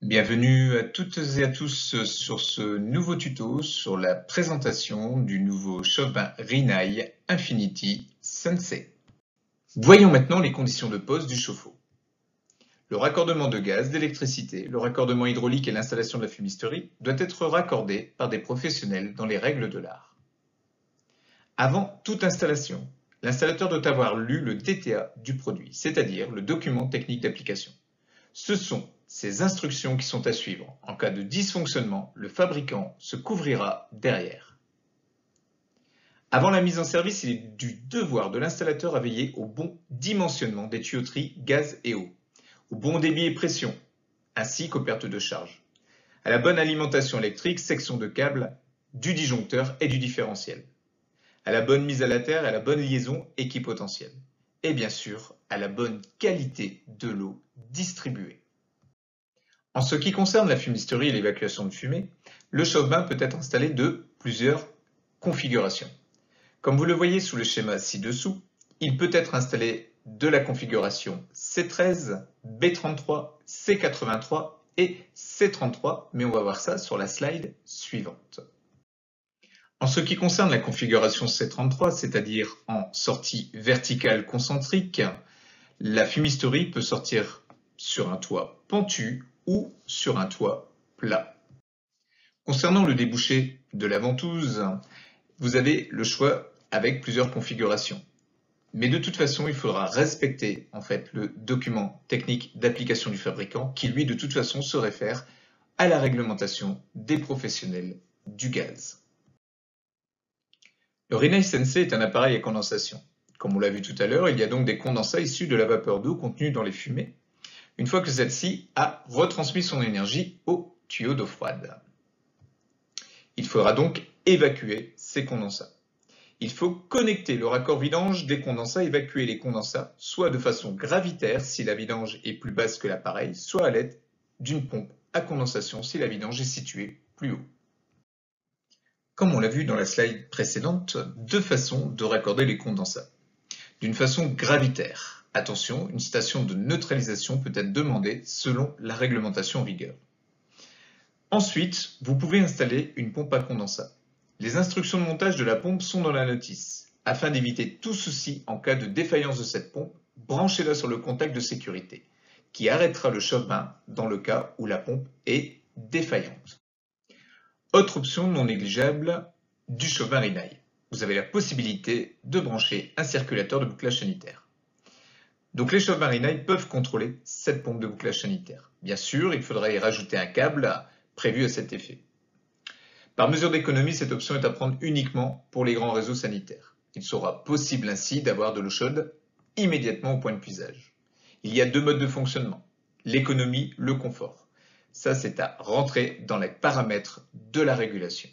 Bienvenue à toutes et à tous sur ce nouveau tuto sur la présentation du nouveau chauffe-bain Rinnai Infinity Sensei. Voyons maintenant les conditions de pose du chauffe-eau. Le raccordement de gaz, d'électricité, le raccordement hydraulique et l'installation de la fumisterie doit être raccordé par des professionnels dans les règles de l'art. Avant toute installation, l'installateur doit avoir lu le DTA du produit, c'est-à-dire le document technique d'application. Ce sont ces instructions qui sont à suivre. En cas de dysfonctionnement, le fabricant se couvrira derrière. Avant la mise en service, il est du devoir de l'installateur à veiller au bon dimensionnement des tuyauteries gaz et eau, au bon débit et pression, ainsi qu'aux pertes de charge, à la bonne alimentation électrique, section de câbles, du disjoncteur et du différentiel, à la bonne mise à la terre et à la bonne liaison équipotentielle, et bien sûr à la bonne qualité de l'eau distribuée. En ce qui concerne la fumisterie et l'évacuation de fumée, le chauffe-bain peut être installé de plusieurs configurations. Comme vous le voyez sous le schéma ci-dessous, il peut être installé de la configuration C13, B33, C83 et C33, mais on va voir ça sur la slide suivante. En ce qui concerne la configuration C33, c'est-à-dire en sortie verticale concentrique, la fumisterie peut sortir sur un toit pentu ou sur un toit plat. Concernant le débouché de la ventouse, vous avez le choix avec plusieurs configurations. Mais de toute façon, il faudra respecter le document technique d'application du fabricant qui, lui, de toute façon, se réfère à la réglementation des professionnels du gaz. Le Rinnai Sensei est un appareil à condensation. Comme on l'a vu tout à l'heure, il y a donc des condensats issus de la vapeur d'eau contenue dans les fumées, une fois que celle-ci a retransmis son énergie au tuyau d'eau froide. Il faudra donc évacuer ces condensats. Il faut connecter le raccord vidange des condensats, évacuer les condensats, soit de façon gravitaire si la vidange est plus basse que l'appareil, soit à l'aide d'une pompe à condensation si la vidange est située plus haut. Comme on l'a vu dans la slide précédente, deux façons de raccorder les condensats. D'une façon gravitaire. Attention, une station de neutralisation peut être demandée selon la réglementation en vigueur. Ensuite, vous pouvez installer une pompe à condensat. Les instructions de montage de la pompe sont dans la notice. Afin d'éviter tout souci en cas de défaillance de cette pompe, branchez-la sur le contact de sécurité, qui arrêtera le chauffe-bain dans le cas où la pompe est défaillante. Autre option non négligeable du chauffe-bain Rinnai. Vous avez la possibilité de brancher un circulateur de bouclage sanitaire. Donc les chauffe-bains Rinnai peuvent contrôler cette pompe de bouclage sanitaire. Bien sûr, il faudra y rajouter un câble prévu à cet effet. Par mesure d'économie, cette option est à prendre uniquement pour les grands réseaux sanitaires. Il sera possible ainsi d'avoir de l'eau chaude immédiatement au point de puisage. Il y a deux modes de fonctionnement, l'économie, le confort. Ça, c'est à rentrer dans les paramètres de la régulation.